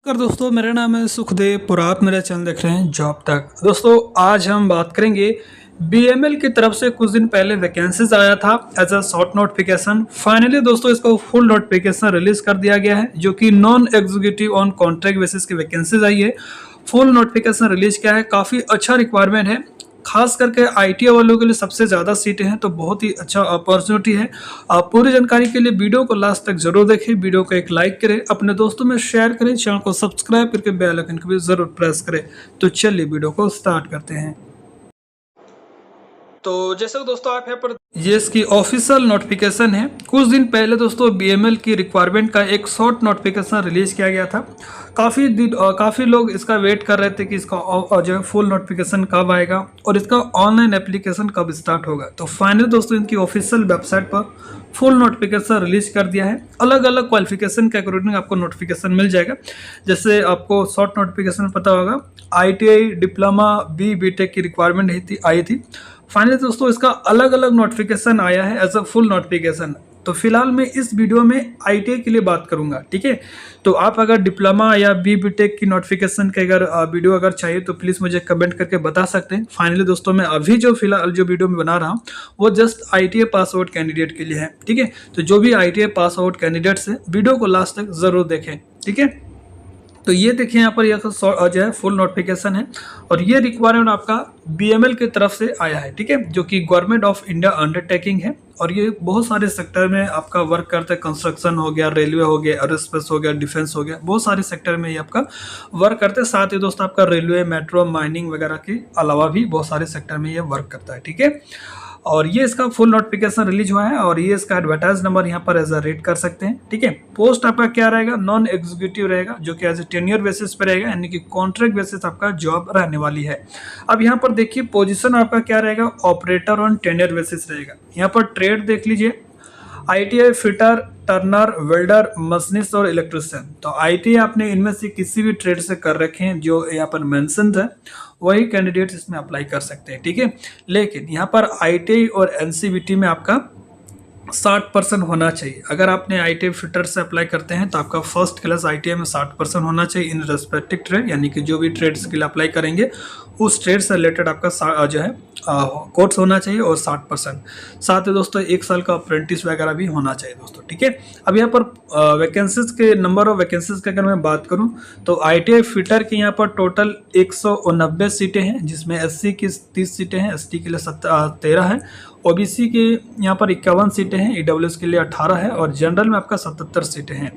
नमस्कार दोस्तों, मेरा नाम है सुखदेव और आप मेरा चैनल देख रहे हैं जॉब तक। दोस्तों आज हम बात करेंगे बीएमएल की तरफ से कुछ दिन पहले वैकेंसीज आया था as a short notification. Finally दोस्तों इसका फुल नोटिफिकेशन रिलीज कर दिया गया है, जो कि non executive on contract basis की वैकेंसीज आई है। फुल नोटिफिकेशन रिलीज किया है, काफ़ी अच्छा रिक्वायरमेंट है, खास करके आईटीआई वालों के लिए सबसे ज़्यादा सीटें हैं, तो बहुत ही अच्छा अपॉर्चुनिटी है। आप पूरी जानकारी के लिए वीडियो को लास्ट तक जरूर देखें, वीडियो को एक लाइक करें, अपने दोस्तों में शेयर करें, चैनल को सब्सक्राइब करके बेल आइकन को भी जरूर प्रेस करें। तो चलिए वीडियो को स्टार्ट करते हैं। तो जैसे दोस्तों आप यहाँ पर ये इसकी ऑफिशियल नोटिफिकेशन है। कुछ दिन पहले दोस्तों बीएमएल की रिक्वायरमेंट का एक शॉर्ट नोटिफिकेशन रिलीज किया गया था। काफ़ी लोग इसका वेट कर रहे थे कि इसका जो है फुल नोटिफिकेशन कब आएगा और इसका ऑनलाइन एप्लीकेशन कब स्टार्ट होगा। तो फाइनली दोस्तों इनकी ऑफिशियल वेबसाइट पर फुल नोटिफिकेशन रिलीज कर दिया है। अलग अलग क्वालिफिकेशन के अकॉर्डिंग आपको नोटिफिकेशन मिल जाएगा। जैसे आपको शॉर्ट नोटिफिकेशन पता होगा, आईटीआई डिप्लोमा बीटेक की रिक्वायरमेंट आई थी। फाइनली दोस्तों इसका अलग अलग नोटिफिकेशन आया है एज अ फुल नोटिफिकेशन। तो फिलहाल मैं इस वीडियो में आईटीआई के लिए बात करूंगा, ठीक है। तो आप अगर डिप्लोमा या बीटेक की नोटिफिकेशन के अगर वीडियो अगर चाहिए तो प्लीज़ मुझे कमेंट करके बता सकते हैं। फाइनली दोस्तों मैं अभी जो फिलहाल जो वीडियो में बना रहा हूँ वो just ITI pass out candidate के लिए है, ठीक है। तो जो भी आईटीआई पास आउट कैंडिडेट्स है वीडियो को लास्ट तक जरूर देखें, ठीक है। तो ये देखिए यहाँ पर यह जो है फुल नोटिफिकेशन है और ये रिक्वायरमेंट आपका बीएमएल की तरफ से आया है, ठीक है, जो कि गवर्नमेंट ऑफ इंडिया अंडरटेकिंग है। और ये बहुत सारे सेक्टर में आपका वर्क करता है। कंस्ट्रक्शन हो गया, रेलवे हो गया, एरोस्पेस हो गया, डिफेंस हो गया, बहुत सारे सेक्टर में ये आपका वर्क करते हैं। साथ ही दोस्तों आपका रेलवे, मेट्रो, माइनिंग वगैरह के अलावा भी बहुत सारे सेक्टर में ये वर्क करता है, ठीक है। और ये इसका फुल नोटिफिकेशन रिलीज हुआ है और ये इसका एडवर्टाइज नंबर यहाँ पर एज अ रेट कर सकते हैं, ठीक है। पोस्ट आपका क्या रहेगा, नॉन एग्जीक्यूटिव रहेगा, जो कि एज ए टेन्योर बेसिस पे रहेगा, यानी कि कॉन्ट्रैक्ट बेसिस आपका जॉब रहने वाली है। अब यहाँ पर देखिए पोजीशन आपका क्या रहेगा, ऑपरेटर ऑन टेन्योर बेसिस रहेगा। यहाँ पर ट्रेड देख लीजिए, ITI fitter, Turner, welder, machinist और इलेक्ट्रिशियन। तो आईटीआई आपने इनमें से किसी भी ट्रेड से कर रखे हैं जो यहाँ पर मेंशन है, वही कैंडिडेट्स इसमें अप्लाई कर सकते हैं, ठीक है। लेकिन यहाँ पर आईटीआई और एनसीवीटी में आपका 60% होना चाहिए। अगर आपने आईटीआई फिटर से अप्लाई करते हैं तो आपका फर्स्ट क्लास आईटीआई में 60% होना चाहिए इन रेस्पेक्टिव ट्रेड, यानी कि जो भी ट्रेड्स के लिए अप्लाई करेंगे उस ट्रेड से रिलेटेड आपका जो है कोर्स होना चाहिए और 60%। साथ ही दोस्तों 1 साल का अप्रेंटिस वगैरह भी होना चाहिए दोस्तों, ठीक है। अब यहाँ पर वैकेंसीज के नंबर ऑफ वैकेंसीज की अगर मैं बात करूँ तो आईटीआई फिटर की यहाँ पर टोटल 189 सीटें हैं, जिसमें एससी की 30 सीटें हैं, एसटी के लिए 13 है, ओबीसी के यहाँ पर 51 सीटें हैं, ईडब्ल्यूएस के लिए 18 है और जनरल में आपका 77 सीटें हैं।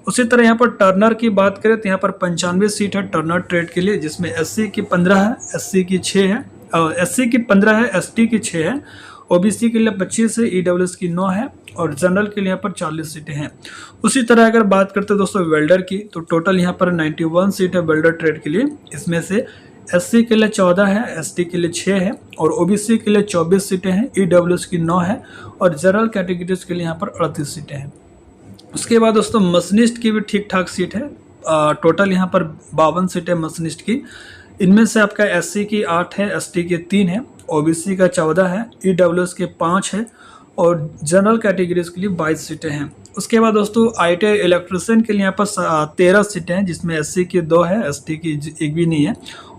उसी तरह यहाँ पर टर्नर की बात करें तो यहाँ पर 95 सीट है टर्नर ट्रेड के लिए, जिसमें एससी की 15 है, एससी की 6 है, एससी की 15 है, एसटी की 6 है, ओबीसी के लिए 25 है, ईडब्ल्यूएस की 9 है और जनरल के लिए यहाँ पर 40 सीटें हैं। उसी तरह अगर बात करते हैं दोस्तों वेल्डर की, तो टोटल यहाँ पर 91 सीट है वेल्डर ट्रेड के लिए। इसमें से एससी के लिए 14 है, एसटी के लिए 6 है और ओबीसी के लिए 24 सीटें हैं, ईडब्ल्यूएस की 9 है और जनरल कैटेगरीज के लिए यहाँ पर 38 सीटें हैं। उसके बाद दोस्तों मशीनिस्ट की भी ठीक ठाक सीट है। टोटल यहाँ पर 52 सीटें मशीनिस्ट की। इनमें से आपका एससी की 8 है, एसटी की 3 है, ओबीसी का 14 है, ईडब्ल्यूएस के 5 है और जनरल कैटेगरीज के लिए 22 सीटें हैं। उसके बाद दोस्तों आईटीआई इलेक्ट्रिशियन के लिए यहाँ पर 13 सीटें हैं, जिसमें एससी की 2 है, एसटी की 1 भी नहीं है,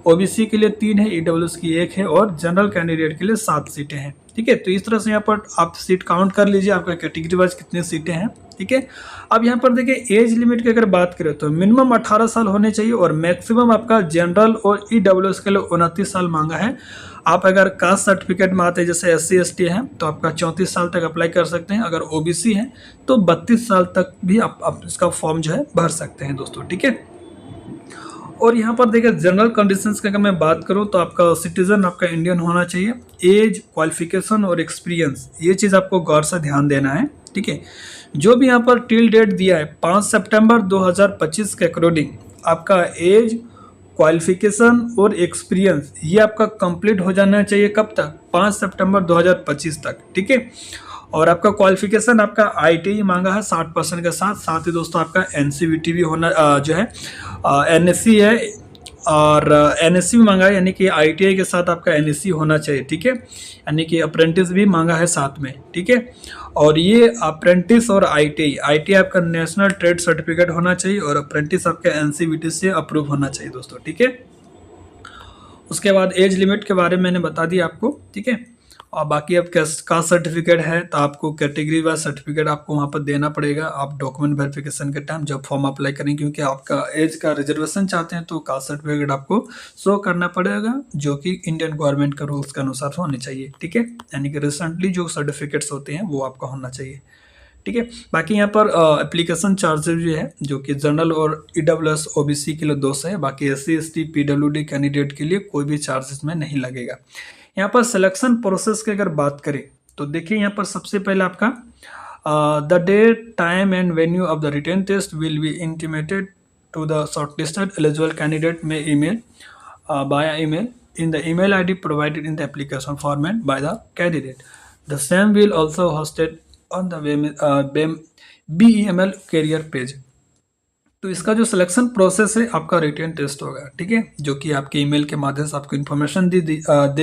ओबीसी के लिए 3 है, ईडब्ल्यूएस की 1 है और जनरल कैंडिडेट के लिए 7 सीटें हैं, ठीक है। तो इस तरह से यहाँ पर आप सीट काउंट कर लीजिए आपका कैटेगरी वाइज कितनी सीटें हैं, ठीक है। अब यहाँ पर देखिए एज लिमिट की अगर बात करें तो मिनिमम 18 साल होने चाहिए और मैक्सिमम आपका जनरल और ईडब्ल्यूएस के लिए 29 साल मांगा है। आप अगर कास्ट सर्टिफिकेट में आते हैं जैसे एससी एसटी है तो आपका 34 साल तक अप्लाई कर सकते हैं। अगर ओबीसी है तो 32 साल तक भी आप इसका फॉर्म जो है भर सकते हैं दोस्तों, ठीक है। और यहाँ पर देखिए जनरल कंडीशंस की अगर मैं बात करूँ तो आपका सिटीजन आपका इंडियन होना चाहिए। एज, क्वालिफिकेशन और एक्सपीरियंस, ये चीज़ आपको गौर से ध्यान देना है, ठीक है। जो भी यहाँ पर टिल डेट दिया है 5 सितंबर 2025 के अकॉर्डिंग आपका एज, क्वालिफिकेशन और एक्सपीरियंस ये आपका कंप्लीट हो जाना चाहिए। कब तक? 5 सितंबर 2025 तक, ठीक है। और आपका क्वालिफिकेशन आपका आईटीआई मांगा है 60% के साथ। साथ ही दोस्तों आपका एनसीवीटी भी होना जो है, एनएससी है और एनएससी भी मांगा है, यानी कि आईटीआई के साथ आपका एनएससी होना चाहिए, ठीक है। यानी कि अप्रेंटिस भी मांगा है साथ में, ठीक है। और ये अप्रेंटिस और आईटीआई, आईटीआई आपका नेशनल ट्रेड सर्टिफिकेट होना चाहिए और अप्रेंटिस आपका एनसीवीटी से अप्रूव होना चाहिए दोस्तों, ठीक है। उसके बाद एज लिमिट के बारे में मैंने बता दिया आपको, ठीक है। और बाकी अब कास्ट सर्टिफिकेट है तो आपको कैटेगरी वाइज सर्टिफिकेट आपको वहाँ पर देना पड़ेगा आप डॉक्यूमेंट वेरिफिकेशन के टाइम जब फॉर्म अप्लाई करेंगे, क्योंकि आपका एज का रिजर्वेशन चाहते हैं तो कास्ट सर्टिफिकेट आपको शो करना पड़ेगा, जो कि इंडियन गवर्नमेंट का रूल्स के अनुसार होने चाहिए, ठीक है। यानी कि रिसेंटली जो सर्टिफिकेट्स होते हैं वो आपका होना चाहिए, ठीक है। बाकी यहाँ पर एप्लीकेशन चार्जेस भी है, जो कि जनरल और ईडब्ल्यूएस ओबीसी के लिए 200 है। बाकी एससी एसटी पीडब्ल्यूडी कैंडिडेट के लिए कोई भी चार्जेस में नहीं लगेगा। यहाँ पर सिलेक्शन प्रोसेस की अगर बात करें तो देखिए यहाँ पर सबसे पहले आपका the date time and venue of the written test will be intimated to the shortlisted eligible candidate में email by email in the email ID provided in the application format by the candidate. The same will also hosted on the BEML career page. तो इसका जो selection process है आपका written test होगा, ठीक है, जो कि आपके ईमेल के माध्यम से आपको इन्फॉर्मेशन दे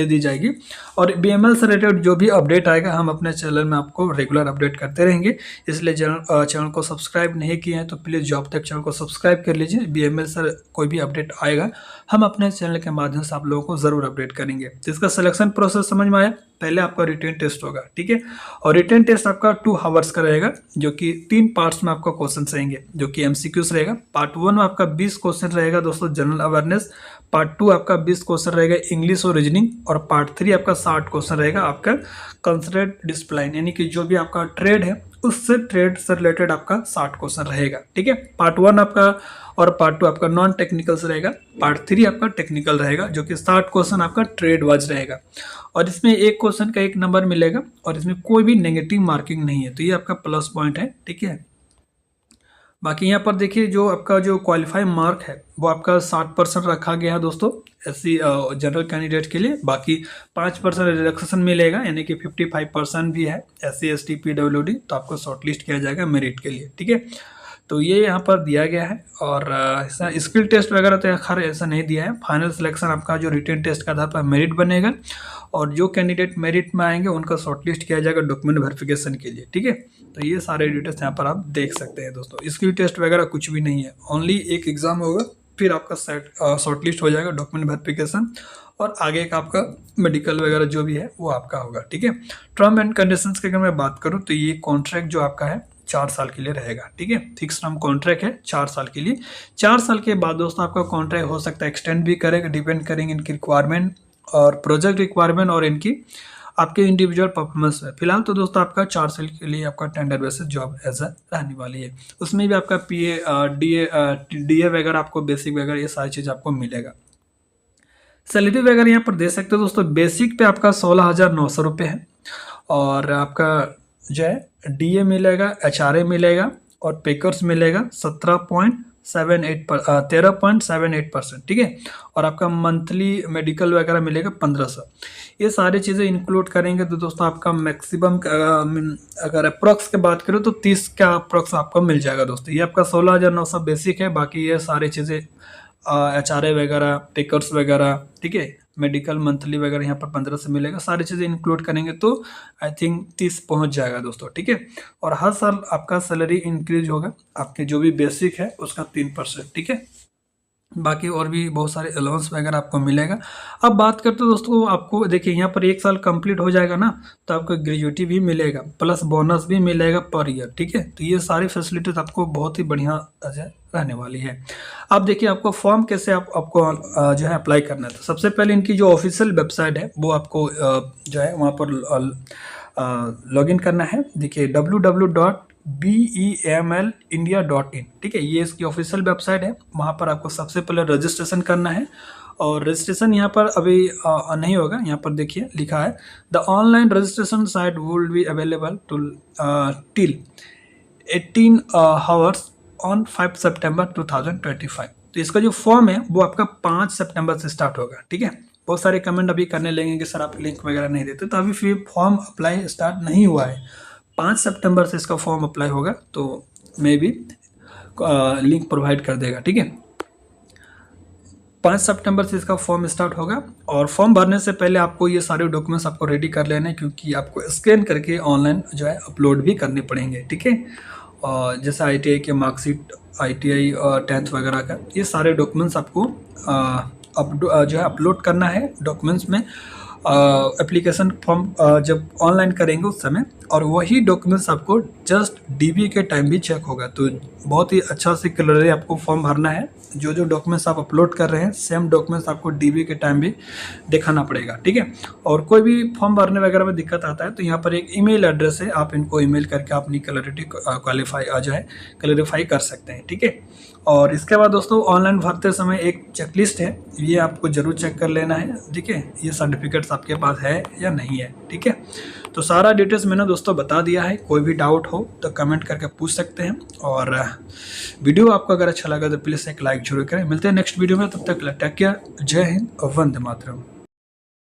दी जाएगी। और बीएमएल से रिलेटेड जो भी अपडेट आएगा हम अपने चैनल में आपको रेगुलर अपडेट करते रहेंगे, इसलिए चैनल को सब्सक्राइब नहीं किए हैं तो प्लीज़ जॉब तक चैनल को सब्सक्राइब कर लीजिए। बीएमएल से कोई भी अपडेट आएगा हम अपने चैनल के माध्यम से आप लोगों को ज़रूर अपडेट करेंगे। तो इसका सिलेक्शन प्रोसेस समझ में आया। पहले आपका रिटन टेस्ट होगा, ठीक है, और रिटन टेस्ट आपका 2 आवर्स का रहेगा, जो कि 3 पार्ट्स में आपका क्वेश्चन रहेंगे, जो कि एमसीक्यूज रहेगा। पार्ट 1 में आपका 20 क्वेश्चन रहेगा दोस्तों जनरल अवेयरनेस, पार्ट 2 आपका 20 क्वेश्चन रहेगा इंग्लिश और रीजनिंग, और पार्ट 3 आपका 60 क्वेश्चन रहेगा आपका कंसिडर्ड डिसिप्लिन, यानी कि जो भी आपका ट्रेड है उससे ट्रेड से रिलेटेड आपका 60 क्वेश्चन रहेगा, ठीक है। पार्ट 1 आपका और पार्ट 2 आपका नॉन टेक्निकल से रहेगा, पार्ट 3 आपका टेक्निकल रहेगा, जो कि 60 क्वेश्चन आपका ट्रेड वाइज रहेगा। और इसमें एक क्वेश्चन का 1 नंबर मिलेगा और इसमें कोई भी नेगेटिव मार्किंग नहीं है, तो ये आपका प्लस पॉइंट है, ठीक है। बाकी यहाँ पर देखिए जो आपका जो क्वालिफाई मार्क है वो आपका 60% रखा गया है दोस्तों एससी जनरल कैंडिडेट के लिए। बाकी 5% रिलैक्सेशन मिलेगा, यानी कि 55% भी है एससी एसटी पीडब्ल्यूडी, तो आपको शॉर्टलिस्ट किया जाएगा मेरिट के लिए, ठीक है। तो ये यहाँ पर दिया गया है। और ऐसा स्किल टेस्ट वगैरह तो खैर ऐसा नहीं दिया है। फाइनल सिलेक्शन आपका जो रिटन टेस्ट के आधार पर मेरिट बनेगा, और जो कैंडिडेट मेरिट में आएंगे उनका शॉर्टलिस्ट किया जाएगा डॉक्यूमेंट वेरिफिकेशन के लिए, ठीक है। तो ये सारे डिटेल्स यहाँ पर आप देख सकते हैं दोस्तों। स्किल टेस्ट वगैरह कुछ भी नहीं है, ओनली एक एग्जाम होगा, फिर आपका शॉर्टलिस्ट हो जाएगा डॉक्यूमेंट वेरिफिकेशन, और आगे का आपका मेडिकल वगैरह जो भी है वो आपका होगा, ठीक है। टर्म एंड कंडीशंस की अगर मैं बात करूँ तो ये कॉन्ट्रैक्ट जो आपका है 4 साल के लिए रहेगा, ठीक है। फिक्स टर्म कॉन्ट्रैक्ट है 4 साल के लिए। 4 साल के बाद दोस्तों आपका कॉन्ट्रैक्ट हो सकता है एक्सटेंड भी करेगा, डिपेंड करेंगे इनकी रिक्वायरमेंट और प्रोजेक्ट रिक्वायरमेंट और इनकी आपके इंडिविजुअल परफॉर्मेंस है। फिलहाल तो दोस्तों आपका 4 साल के लिए आपका टेंडर बेसिस जॉब एज रहने वाली है। उसमें भी आपका पीए डीए वगैरह आपको बेसिक वगैरह ये सारी चीज़ आपको मिलेगा। सैलरी वगैरह यहाँ पर दे सकते हो दोस्तों। बेसिक पे आपका 16,900 रुपये है, और आपका जो है डीए मिलेगा, एचआरए मिलेगा और पेकर्स मिलेगा 13.78%, ठीक है। और आपका मंथली मेडिकल वगैरह मिलेगा 1500। ये सारी चीज़ें इंक्लूड करेंगे तो दोस्तों आपका मैक्सिमम अगर अप्रॉक्स की बात करें तो 30 का अप्रॉक्स आपको मिल जाएगा दोस्तों। ये आपका 16,900 बेसिक है। बाकी ये सारी चीज़ें एचआरए वगैरह, पेकर्स वगैरह, ठीक है, मेडिकल मंथली वगैरह यहाँ पर 15 से मिलेगा। सारी चीज़ें इंक्लूड करेंगे तो आई थिंक 30 पहुँच जाएगा दोस्तों, ठीक है। और हर साल आपका सैलरी इंक्रीज होगा, आपके जो भी बेसिक है उसका 3%, ठीक है। बाकी और भी बहुत सारे अलाउंस वगैरह आपको मिलेगा। अब बात करते हैं दोस्तों, आपको देखिए यहाँ पर 1 साल कंप्लीट हो जाएगा ना, तो आपको ग्रेजुएटी भी मिलेगा प्लस बोनस भी मिलेगा पर ईयर, ठीक है। तो ये सारी फैसिलिटीज आपको बहुत ही बढ़िया रहने वाली है। अब देखिए आपको फॉर्म कैसे आपको जो है अप्लाई करना है। तो सबसे पहले इनकी जो ऑफिशियल वेबसाइट है वो आपको जो है वहाँ पर लॉगिन करना है। देखिए www.bemelindia.in, ठीक है, ये इसकी ऑफिशियल वेबसाइट है। वहाँ पर आपको सबसे पहले रजिस्ट्रेशन करना है, और रजिस्ट्रेशन यहाँ पर अभी नहीं होगा। यहाँ पर देखिए लिखा है the online registration site wool be available till 18 hours on 5 सितंबर 2025। तो इसका जो फॉर्म है वो आपका 5 सितंबर से स्टार्ट होगा, ठीक है। बहुत सारे कमेंट अभी करने लगेंगे कि सर आप लिंक वगैरह नहीं देते, तो अभी फिर फॉर्म अप्लाई स्टार्ट नहीं हुआ है। 5 सितंबर से इसका फॉर्म अप्लाई होगा, तो मे भी लिंक प्रोवाइड कर देगा, ठीक है। 5 सितंबर से इसका फॉर्म स्टार्ट होगा। और फॉर्म भरने से पहले आपको ये सारे डॉक्यूमेंट्स आपको रेडी कर लेने हैं, क्योंकि आपको स्कैन करके ऑनलाइन जो है अपलोड भी करने पड़ेंगे, ठीक है। और जैसे ITI के मार्कशीट, ITI 10th वगैरह का, ये सारे डॉक्यूमेंट्स आपको जो है अपलोड करना है डॉक्यूमेंट्स में एप्लीकेशन फॉर्म जब ऑनलाइन करेंगे उस समय। और वही डॉक्यूमेंट्स आपको जस्ट DB के टाइम भी चेक होगा। तो बहुत ही अच्छा से क्लियरली आपको फॉर्म भरना है। जो जो डॉक्यूमेंट्स आप अपलोड कर रहे हैं सेम डॉक्यूमेंट्स आपको DB के टाइम भी दिखाना पड़ेगा, ठीक है। और कोई भी फॉर्म भरने वगैरह में दिक्कत आता है तो यहाँ पर एक ईमेल एड्रेस है, आप इनको ईमेल करके अपनी क्लैरिटी क्लैरिफाई कर सकते हैं, ठीक है। और इसके बाद दोस्तों ऑनलाइन भरते समय एक चेकलिस्ट है, ये आपको जरूर चेक कर लेना है, ठीक है। ये सर्टिफिकेट्स आपके पास है या नहीं है, ठीक है। तो सारा डिटेल्स मैंने दोस्तों बता दिया है। कोई भी डाउट हो तो कमेंट करके पूछ सकते हैं। और वीडियो आपको अगर अच्छा लगा तो प्लीज़ एक लाइक जरूर करें। मिलते हैं नेक्स्ट वीडियो में, तब तक टेक केयर। जय हिंद, वंदे मातरम।